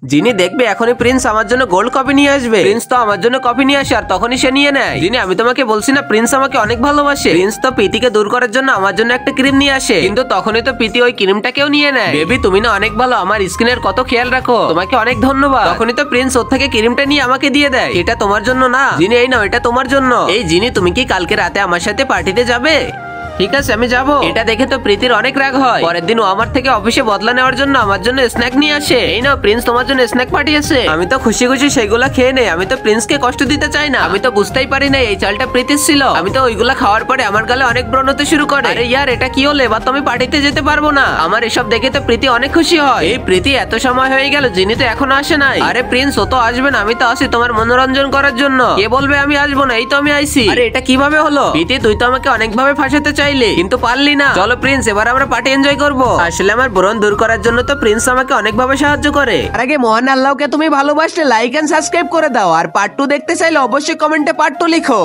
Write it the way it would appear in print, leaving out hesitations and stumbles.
যিনি দেখবে এখনই প্রিন্স আমার জন্য গোল্ড কপি নিয়ে আসবে। প্রিন্স তো আমার জন্য কপি নিয়ে আসে আর তখনই সে নিয়ে নেয়। যিনি আমি তোমাকে বলছি না প্রিন্স আমাকে অনেক ভালোবাসে। প্রিন্স তো প্রীতিকে দূর করার জন্য আমার জন্য একটা ক্রিম নিয়ে আসে, কিন্তু তখনই তো প্রীতি ওই ক্রিমটাকেও নিয়ে নেয়। বেবি তুমি না অনেক ভালো, আমার স্কিনের কত খেয়াল রাখো, তোমাকে অনেক ধন্যবাদ। তখনই তো প্রিন্স ওর থেকে ক্রিমটা নিয়ে আমাকে দিয়ে দেয়। এটা তোমার জন্য না যিনি, এই নাও এটা তোমার জন্য। এই যিনি তুমি কি কালকে রাতে আমার সাথে পার্টিতে যাবে? ঠিক আছে আমি যাবো। এটা দেখে তো প্রীতির অনেক রাগ হয়। পরের দিন ও আমার থেকে অফিসে বদলা নেওয়ার জন্য আমার জন্য স্ন্যাক নিয়ে আসে। এই নাও প্রিন্স তোমার জন্য স্ন্যাক পাঠিয়েছে। আমি তো খুশি খুশি সেগুলা খেয়ে নেই। আমি তো প্রিন্সকে কষ্ট দিতে চাই না। আমি তো বুঝতেই পারি না এই চালটা প্রীতির ছিল। আমি তো ওইগুলা খাওয়ার পরে আমার গালে অনেক ব্রণ হতে শুরু করে। আরে ইয়ার এটা কি হলো, এবার তো আমি পার্টিতে যেতে পারবো না। আমার এসব দেখে তো প্রীতি অনেক খুশি হয়। এই প্রীতি এত সময় হয়ে গেল, যিনি তো এখনো আসে নাই। আরে প্রিন্স ও তো আসবে না, আমি তো আসি তোমার মনোরঞ্জন করার জন্য। কে বলবে আমি আসবো না? এই তো আমি আইছি। আরে এটা কিভাবে হলো? প্রীতি তুই তো আমাকে অনেকভাবে ফাঁসাতে চাইলি কিন্তু পারলি না। চলো প্রিন্স এবার আমরা পার্টি এনজয় করবো। আসলে আমার ব্রণ দূর করার জন্য তো প্রিন্স আমাকে অনেকভাবে সাহায্য করে। আর আগে মহান আল্লাহকে তুমি ভালোবাসলে লাইক এন্ড সাবস্ক্রাইব করে দাও। আর পার্ট 2 দেখতে চাইলে অবশ্যই কমেন্টে পার্ট 2 লিখো।